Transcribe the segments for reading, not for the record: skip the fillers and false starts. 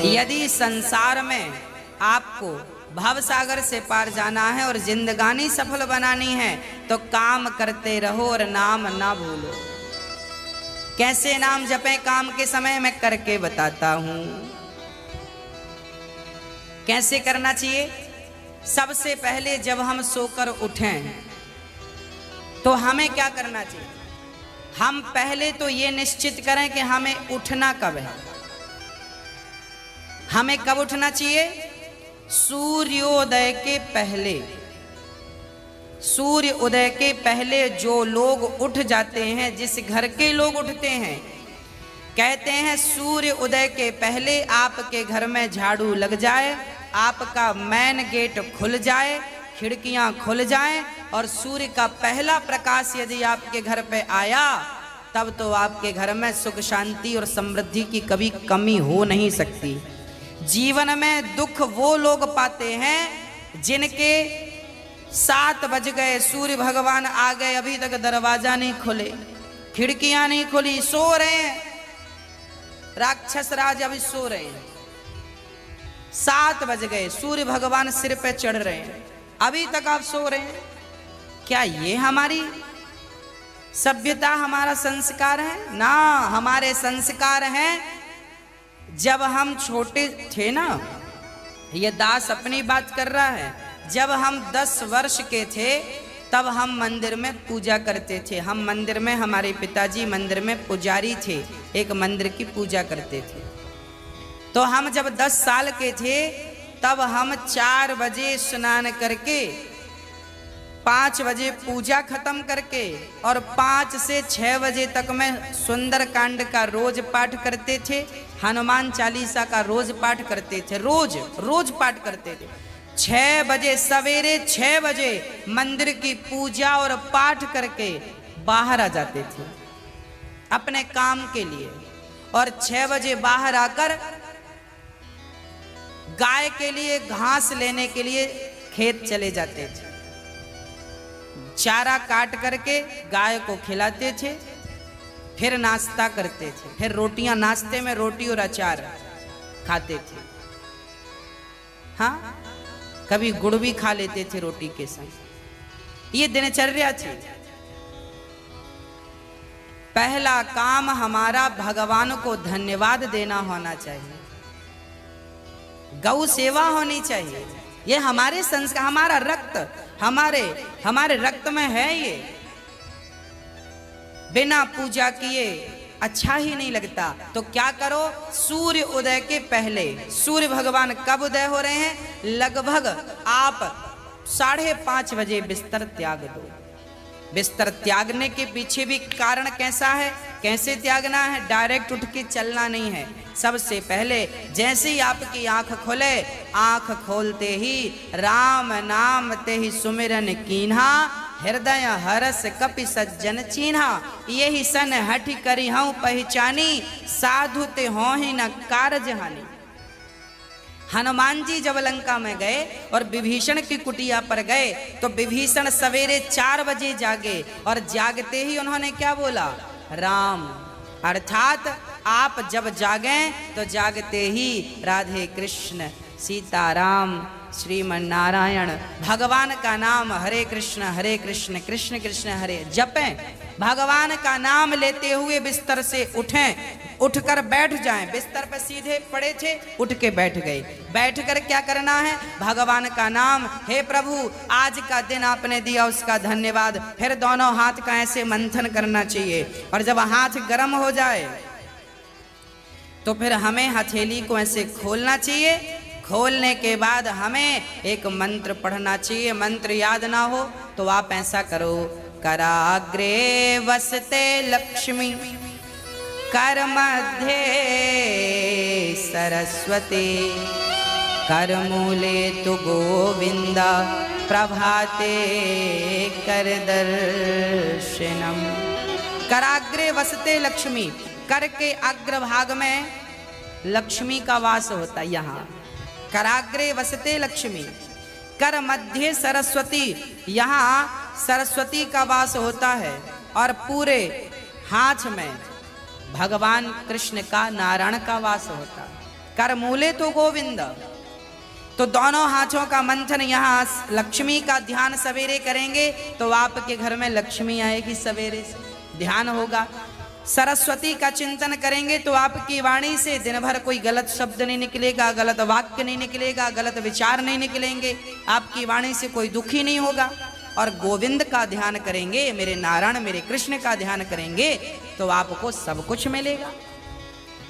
यदि संसार में आपको भव सागर से पार जाना है और जिंदगानी सफल बनानी है तो काम करते रहो और नाम ना भूलो। कैसे नाम जपें काम के समय मैं करके बताता हूं। कैसे करना चाहिए? सबसे पहले जब हम सोकर उठें तो हमें क्या करना चाहिए? हम पहले तो ये निश्चित करें कि हमें उठना कब है। हमें कब उठना चाहिए? सूर्योदय के पहले। सूर्य उदय के पहले जो लोग उठ जाते हैं, जिस घर के लोग उठते हैं, कहते हैं सूर्य उदय के पहले आपके घर में झाड़ू लग जाए, आपका मेन गेट खुल जाए, खिड़कियां खुल जाएं और सूर्य का पहला प्रकाश यदि आपके घर पे आया तब तो आपके घर में सुख शांति और समृद्धि की कभी कमी हो नहीं सकती। जीवन में दुख वो लोग पाते हैं जिनके 7 बज गए, सूर्य भगवान आ गए, अभी तक दरवाजा नहीं खुले, खिड़कियां नहीं खुली, सो रहे हैं, राक्षस राज अभी सो रहे हैं। 7 बज गए, सूर्य भगवान सिर पे चढ़ रहे हैं, अभी तक आप सो रहे हैं। क्या ये हमारी सभ्यता, हमारा संस्कार है? ना, हमारे संस्कार हैं जब हम छोटे थे ना, ये दास अपनी बात कर रहा है, जब हम 10 वर्ष के थे तब हम मंदिर में पूजा करते थे। हम मंदिर में, हमारे पिताजी मंदिर में पुजारी थे, एक मंदिर की पूजा करते थे। तो हम जब 10 साल के थे तब हम 4 बजे स्नान करके 5 बजे पूजा खत्म करके और 5 से 6 बजे तक में सुंदर कांड का रोज पाठ करते थे, हनुमान चालीसा का रोज पाठ करते थे, रोज पाठ करते थे। 6 बजे, सवेरे 6 बजे मंदिर की पूजा और पाठ करके बाहर आ जाते थे अपने काम के लिए, और 6 बजे बाहर आकर गाय के लिए घास लेने के लिए खेत चले जाते थे। चारा काट करके गाय को खिलाते थे, फिर नाश्ता करते थे, फिर रोटियां, नाश्ते में रोटी और अचार खाते थे। हाँ, कभी गुड़ भी खा लेते थे रोटी के संग। ये दिनचर्या थी। पहला काम हमारा भगवान को धन्यवाद देना होना चाहिए, गौ सेवा होनी चाहिए। ये हमारे संस्कार, हमारा रक्त, हमारे रक्त में है ये। बिना पूजा किए अच्छा ही नहीं लगता। तो क्या करो? सूर्य उदय के पहले, सूर्य भगवान कब उदय हो रहे हैं? लगभग आप 5:30 बजे बिस्तर त्याग दो। बिस्तर त्यागने के पीछे भी कारण कैसा है, कैसे त्यागना है? डायरेक्ट उठ के चलना नहीं है। सबसे पहले जैसे ही आपकी आंख खुले, आंख खोलते ही राम नाम ते ही सुमिरन कीन्हा, हृदय हरस कपि सज्जन चीन्हा, यही सन हठ करी हूं पहचानी, साधु ते हो ही न कारज हानि। हनुमान जी जब लंका में गए और विभीषण की कुटिया पर गए तो विभीषण सवेरे 4 बजे जागे और जागते ही उन्होंने क्या बोला? राम। अर्थात आप जब जागें तो जागते ही राधे कृष्ण, सीताराम, श्रीमन नारायण, भगवान का नाम हरे कृष्ण कृष्ण कृष्ण हरे जपें। भगवान का नाम लेते हुए बिस्तर से उठें, उठकर बैठ जाएं। बिस्तर पर सीधे पड़े थे, उठ के बैठ गए। बैठकर क्या करना है? भगवान का नाम, हे प्रभु आज का दिन आपने दिया उसका धन्यवाद। फिर दोनों हाथ का ऐसे मंथन करना चाहिए और जब हाथ गर्म हो जाए तो फिर हमें हथेली को ऐसे खोलना चाहिए। खोलने के बाद हमें एक मंत्र पढ़ना चाहिए। मंत्र याद ना हो तो आप ऐसा करो, कराग्रे वसते लक्ष्मी, कर मध्य सरस्वती, कर मूले तु गोविंदा, प्रभाते कर दर्शनम। कराग्रे वसते लक्ष्मी, कर के अग्रभाग में लक्ष्मी का वास होता है। यहाँ कराग्रे वसते लक्ष्मी, कर मध्य सरस्वती, यहाँ सरस्वती का वास होता है और पूरे हाथ में भगवान कृष्ण का, नारायण का वास होता है। कर मूले तो गोविंद। तो दोनों हाथों का मंथन, यहाँ लक्ष्मी का ध्यान सवेरे करेंगे तो आपके घर में लक्ष्मी आएगी, सवेरे से ध्यान होगा। सरस्वती का चिंतन करेंगे तो आपकी वाणी से दिन भर कोई गलत शब्द नहीं निकलेगा, गलत वाक्य नहीं निकलेगा, गलत विचार नहीं निकलेंगे, आपकी वाणी से कोई दुखी नहीं होगा। और गोविंद का ध्यान करेंगे, मेरे नारायण मेरे कृष्ण का ध्यान करेंगे तो आपको सब कुछ मिलेगा।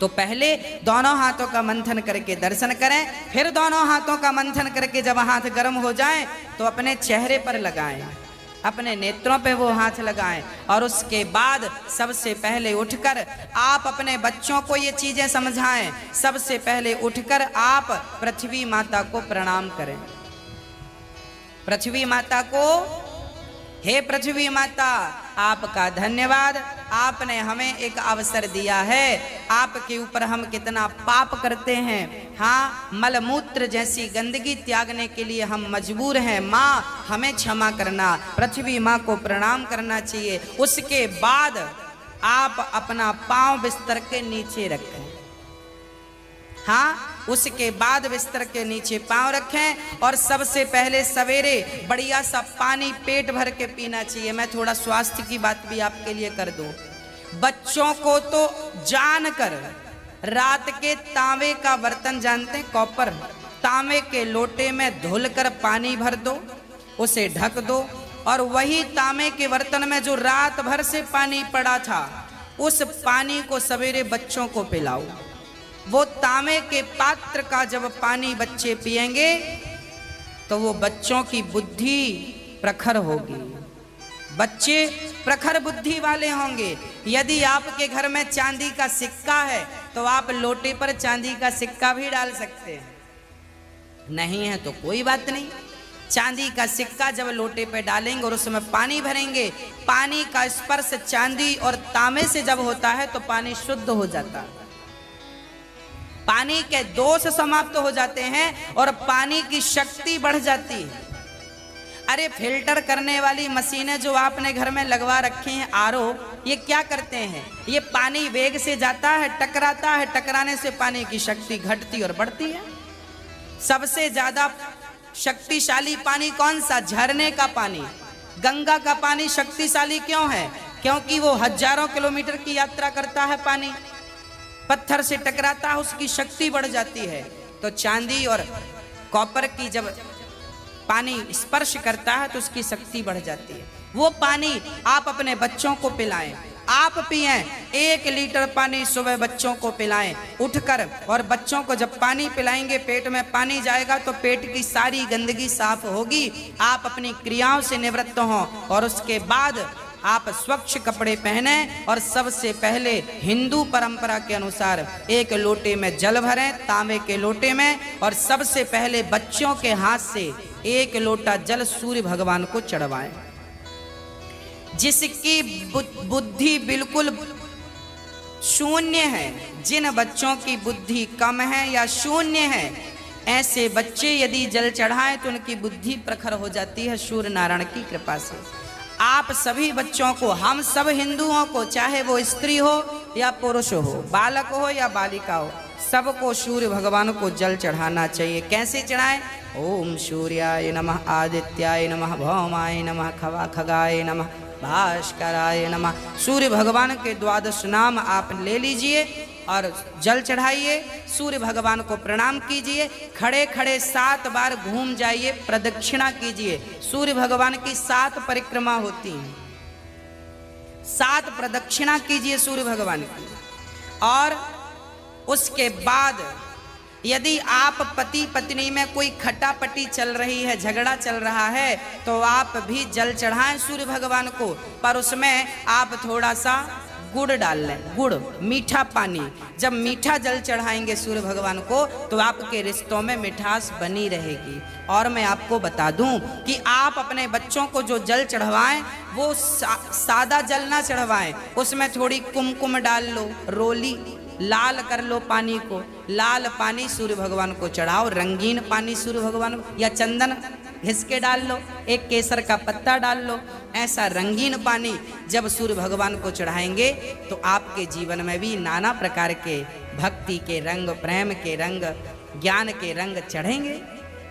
तो पहले दोनों हाथों का मंथन करके दर्शन करें, फिर दोनों हाथों का मंथन करके जब हाथ गर्म हो जाए तो अपने चेहरे पर लगाएं, अपने नेत्रों पे वो हाथ लगाएं। और उसके बाद सबसे पहले उठकर आप अपने बच्चों को ये चीजें समझाएं। सबसे पहले उठकर आप पृथ्वी माता को प्रणाम करें। पृथ्वी माता को, हे पृथ्वी माता आपका धन्यवाद, आपने हमें एक अवसर दिया है। आपके ऊपर हम कितना पाप करते हैं, हाँ मलमूत्र जैसी गंदगी त्यागने के लिए हम मजबूर हैं। माँ हमें क्षमा करना, पृथ्वी माँ को प्रणाम करना चाहिए। उसके बाद आप अपना पांव बिस्तर के नीचे रखें, हाँ उसके बाद बिस्तर के नीचे पांव रखें। और सबसे पहले सवेरे बढ़िया सा पानी पेट भर के पीना चाहिए। मैं थोड़ा स्वास्थ्य की बात भी आपके लिए कर दूं। बच्चों को तो जानकर रात के तांबे का बर्तन जानते हैं, कॉपर, तांबे के लोटे में धुलकर पानी भर दो, उसे ढक दो और वही तांबे के बर्तन में जो रात भर से पानी पड़ा था उस पानी को सवेरे बच्चों को पिलाओ। वो तांबे के पात्र का जब पानी बच्चे पिएंगे तो वो बच्चों की बुद्धि प्रखर होगी, बच्चे प्रखर बुद्धि वाले होंगे। यदि आपके घर में चांदी का सिक्का है तो आप लोटे पर चांदी का सिक्का भी डाल सकते हैं, नहीं है तो कोई बात नहीं। चांदी का सिक्का जब लोटे पे डालेंगे और उसमें पानी भरेंगे, पानी का स्पर्श चांदी और तांबे से जब होता है तो पानी शुद्ध हो जाता है, पानी के दोष समाप्त हो जाते हैं और पानी की शक्ति बढ़ जाती है। अरे फिल्टर करने वाली मशीनें जो आपने घर में लगवा रखी हैं, आरओ, ये क्या करते हैं? ये पानी वेग से जाता है, टकराता है, टकराने से पानी की शक्ति घटती और बढ़ती है। सबसे ज्यादा शक्तिशाली पानी कौन सा? झरने का पानी। गंगा का पानी शक्तिशाली क्यों है? क्योंकि वो हजारों किलोमीटर की यात्रा करता है, पानी पत्थर से टकराता है, उसकी शक्ति बढ़ जाती है। तो चांदी और कॉपर की जब पानी स्पर्श करता है तो उसकी शक्ति बढ़ जाती है। वो पानी आप अपने बच्चों को पिलाएं, आप पिएं। 1 लीटर पानी सुबह बच्चों को पिलाएं उठकर। और बच्चों को जब पानी पिलाएंगे, पेट में पानी जाएगा तो पेट की सारी गंदगी साफ होगी, आप अपनी क्रियाओं से निवृत्त हों। और उसके बाद आप स्वच्छ कपड़े पहने और सबसे पहले हिंदू परंपरा के अनुसार 1 लोटे में जल भरें, तांबे के लोटे में, और सबसे पहले बच्चों के हाथ से 1 लोटा जल सूर्य भगवान को चढ़वाएं। जिसकी बुद्धि बिल्कुल शून्य है, जिन बच्चों की बुद्धि कम है या शून्य है, ऐसे बच्चे यदि जल चढ़ाएं तो उनकी बुद्धि प्रखर हो जाती है सूर्य नारायण की कृपा से। आप सभी बच्चों को, हम सब हिंदुओं को, चाहे वो स्त्री हो या पुरुष हो, बालक हो या बालिका हो, सबको सूर्य भगवान को जल चढ़ाना चाहिए। कैसे चढ़ाएं? ओम सूर्याय नमः, आदित्याय नमः, भौमाय नमः, खगाय नमः, भास्कराय नमः। सूर्य भगवान के 12 नाम आप ले लीजिए और जल चढ़ाइए, सूर्य भगवान को प्रणाम कीजिए, खड़े खड़े 7 बार घूम जाइए, प्रदक्षिणा कीजिए। सूर्य भगवान की 7 परिक्रमा होती हैं, 7 प्रदक्षिणा कीजिए सूर्य भगवान की। और उसके बाद यदि आप पति पत्नी में कोई खटापटी चल रही है, झगड़ा चल रहा है, तो आप भी जल चढ़ाएं सूर्य भगवान को, पर उसमें आप थोड़ा सा गुड़ डाल लें, गुड़, मीठा पानी। जब मीठा जल चढ़ाएंगे सूर्य भगवान को तो आपके रिश्तों में मिठास बनी रहेगी। और मैं आपको बता दूं कि आप अपने बच्चों को जो जल चढ़वाएं वो सादा जल ना चढ़वाएं, उसमें थोड़ी कुमकुम डाल लो, रोली लाल कर लो पानी को, लाल पानी सूर्य भगवान को चढ़ाओ, रंगीन पानी सूर्य भगवान को, या चंदन घिस के डाल लो, एक केसर का पत्ता डाल लो। ऐसा रंगीन पानी जब सूर्य भगवान को चढ़ाएंगे तो आपके जीवन में भी नाना प्रकार के भक्ति के रंग, प्रेम के रंग, ज्ञान के रंग चढ़ेंगे।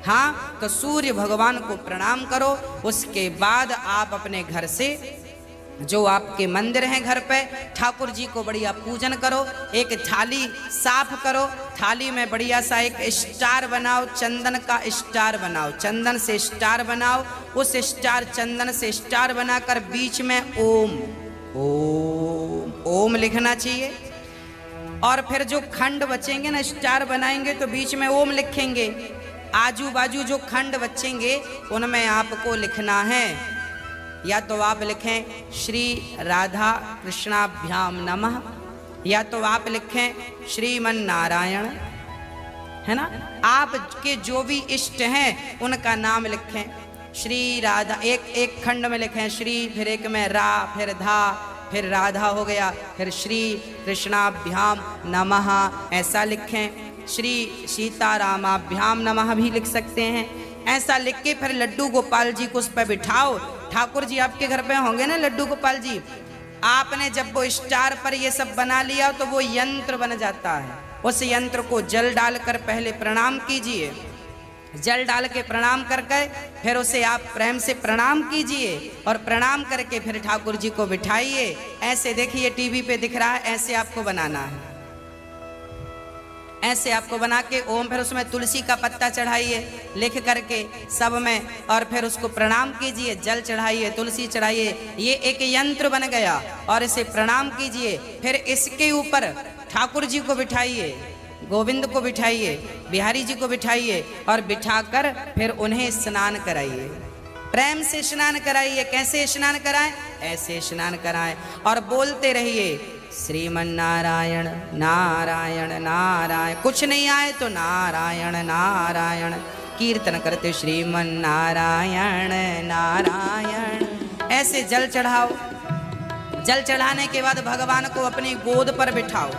हाँ, तो सूर्य भगवान को प्रणाम करो। उसके बाद आप अपने घर से, जो आपके मंदिर हैं घर पे, ठाकुर जी को बढ़िया पूजन करो। एक थाली साफ करो, थाली में बढ़िया सा एक स्टार बनाओ, चंदन का स्टार बनाओ, चंदन से स्टार बनाओ। उस स्टार, चंदन से स्टार बनाकर बीच में ओम ओम ओम लिखना चाहिए। और फिर जो खंड बचेंगे ना, स्टार बनाएंगे तो बीच में ओम लिखेंगे। आजू बाजू जो खंड बचेंगे उनमें आपको लिखना है, या तो आप लिखें श्री राधा कृष्णाभ्याम नमः, या तो आप लिखें श्रीमन नारायण, है ना। आपके जो भी इष्ट हैं उनका नाम लिखें। श्री राधा, एक खंड में लिखें श्री, फिर एक में रा, फिर धा, फिर राधा हो गया, फिर श्री कृष्णाभ्याम नमः ऐसा लिखें। श्री सीतारामाभ्याम नमः भी लिख सकते हैं। ऐसा लिख के फिर लड्डू गोपाल जी को उस पर बिठाओ। ठाकुर जी आपके घर पे होंगे ना, लड्डू गोपाल जी। आपने जब वो स्टार पर ये सब बना लिया तो वो यंत्र बन जाता है। उस यंत्र को जल डालकर पहले प्रणाम कीजिए। जल डाल के प्रणाम करके फिर उसे आप प्रेम से प्रणाम कीजिए, और प्रणाम करके फिर ठाकुर जी को बिठाइए। ऐसे देखिए टीवी पे दिख रहा है, ऐसे आपको बनाना है। ऐसे आपको बना के ओम, फिर उसमें तुलसी का पत्ता चढ़ाइए लिख करके सब में, और फिर उसको प्रणाम कीजिए। जल चढ़ाइए, तुलसी चढ़ाइए। ये एक यंत्र बन गया, और इसे प्रणाम कीजिए। फिर इसके ऊपर ठाकुर जी को बिठाइए, गोविंद को बिठाइए, बिहारी जी को बिठाइए, और बिठाकर फिर उन्हें स्नान कराइए। प्रेम से स्नान कराइए। कैसे स्नान कराएं? ऐसे स्नान कराएं, और बोलते रहिए श्रीमन नारायण नारायण नारायण। कुछ नहीं आए तो नारायण नारायण कीर्तन करते श्रीमन नारायण नारायण। ऐसे जल चढ़ाओ। जल चढ़ाने के बाद भगवान को अपनी गोद पर बिठाओ।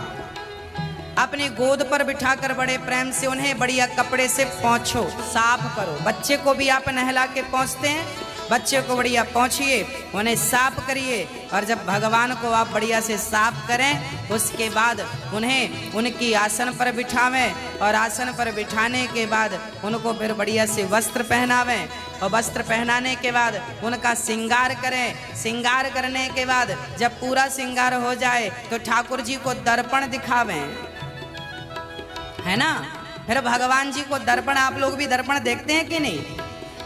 अपनी गोद पर बिठाकर बड़े प्रेम से उन्हें बढ़िया कपड़े से पोंछो, साफ करो। बच्चे को भी आप नहला के पोंछते हैं, बच्चे को बढ़िया पोंछिए, उन्हें साफ करिए। और जब भगवान को आप बढ़िया से साफ करें, उसके बाद उन्हें उनकी आसन पर बिठावें, और आसन पर बिठाने के बाद उनको फिर बढ़िया से वस्त्र पहनावें, और वस्त्र पहनाने के बाद उनका श्रृंगार करें। श्रृंगार करने के बाद जब पूरा श्रृंगार हो जाए तो ठाकुर जी को दर्पण दिखावें, है ना। फिर भगवान जी को दर्पण, आप लोग भी दर्पण देखते हैं कि नहीं?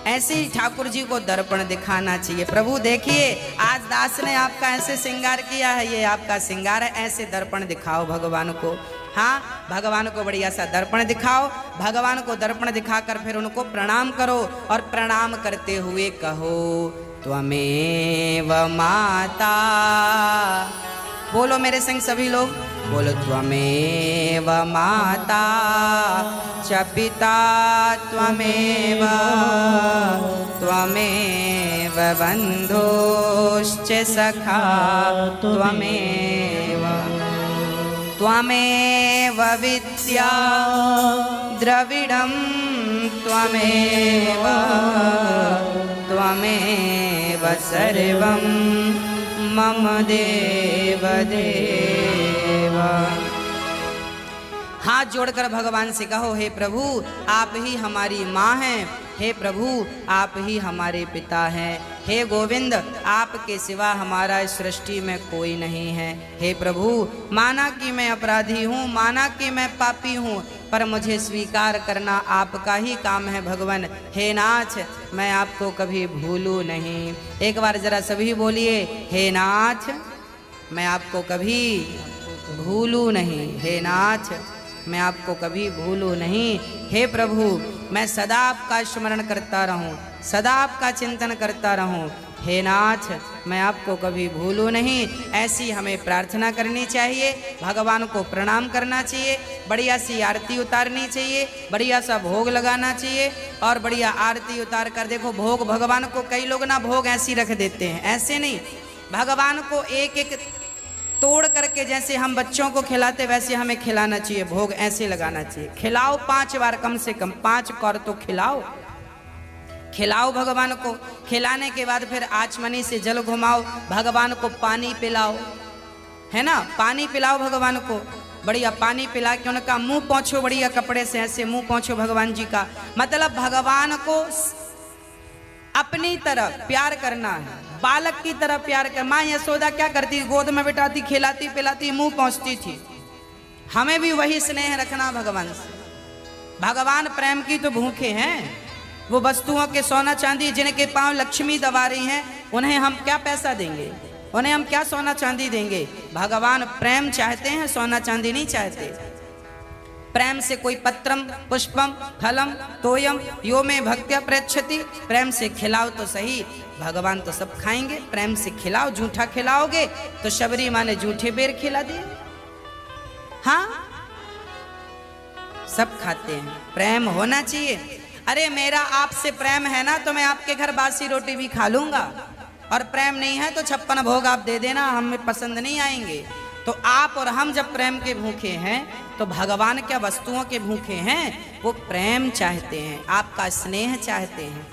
ऐसे ही ठाकुर जी को दर्पण दिखाना चाहिए। प्रभु देखिए, आज दास ने आपका ऐसे श्रृंगार किया है, ये आपका श्रृंगार है। ऐसे दर्पण दिखाओ भगवान को। हाँ, भगवान को बढ़िया सा दर्पण दिखाओ। भगवान को दर्पण दिखाकर फिर उनको प्रणाम करो, और प्रणाम करते हुए कहो त्वमेव माता। बोलो मेरे संग सभी लोग, बोलो त्वमेव माता च पिता त्वमेव, त्वमेव बन्धुश्च सखा त्वमेव, त्वमेव विद्या द्रविडं त्वमेव, त्वमेव सर्वं मम देव देव। हाथ जोड़कर भगवान से कहो, हे प्रभु आप ही हमारी माँ हैं, हे प्रभु आप ही हमारे पिता हैं, हे गोविंद आपके सिवा हमारा इस सृष्टि में कोई नहीं है। हे प्रभु, माना कि मैं अपराधी हूँ, माना कि मैं पापी हूँ, पर मुझे स्वीकार करना आपका ही काम है भगवान। हे नाथ, मैं आपको कभी भूलूं नहीं। एक बार जरा सभी बोलिए, हे नाथ मैं आपको कभी भूलूं नहीं। हे नाथ मैं आपको कभी भूलूं नहीं। हे प्रभु, मैं सदा आपका स्मरण करता रहूं, सदा आपका चिंतन करता रहूं। हे नाथ, मैं आपको कभी भूलूं नहीं। ऐसी हमें प्रार्थना करनी चाहिए, भगवान को प्रणाम करना चाहिए, बढ़िया सी आरती उतारनी चाहिए, बढ़िया सा भोग लगाना चाहिए। और बढ़िया आरती उतार कर देखो, भोग भगवान को कई लोग ना भोग ऐसी रख देते हैं, ऐसे नहीं। भगवान को एक एक तोड़ करके जैसे हम बच्चों को खिलाते वैसे हमें खिलाना चाहिए। भोग ऐसे लगाना चाहिए। खिलाओ 5 बार, कम से कम 5 कौर तो खिलाओ। खिलाओ भगवान को। खिलाने के बाद फिर आचमनी से जल घुमाओ, भगवान को पानी पिलाओ, है ना, पानी पिलाओ भगवान को। बढ़िया पानी पिला के उनका मुंह पोंछो, बढ़िया कपड़े से ऐसे मुंह पोंछो भगवान जी का। मतलब भगवान को अपनी तरह प्यार करना है, बालक की तरह प्यार कर। माँ यशोदा क्या करती, गोद में बिठाती, खिलाती पिलाती, मुंह पोंछती थी। हमें भी वही स्नेह रखना भगवान से। भगवान प्रेम की तो भूखे हैं। वो वस्तुओं के सोना चांदी जिनके पांव लक्ष्मी दबा रही हैं, उन्हें हम क्या पैसा देंगे, उन्हें हम क्या सोना चांदी देंगे। भगवान प्रेम चाहते हैं, सोना चांदी नहीं चाहते। प्रेम से कोई पत्रम पुष्पम फलम तोयम यो में भक्त्या प्रयच्छति, प्रेम से खिलाओ तो सही, भगवान तो सब खाएंगे। प्रेम से खिलाओ, झूठा खिलाओगे तो शबरी माँ ने झूठे बेर खिला दिए। हाँ, सब खाते हैं, प्रेम होना चाहिए। अरे मेरा आपसे प्रेम है ना तो मैं आपके घर बासी रोटी भी खा लूंगा, और प्रेम नहीं है तो 56 भोग आप दे देना, हमें पसंद नहीं आएंगे। तो आप और हम जब प्रेम के भूखे हैं तो भगवान क्या वस्तुओं के भूखे हैं? वो प्रेम चाहते हैं, आपका स्नेह चाहते हैं।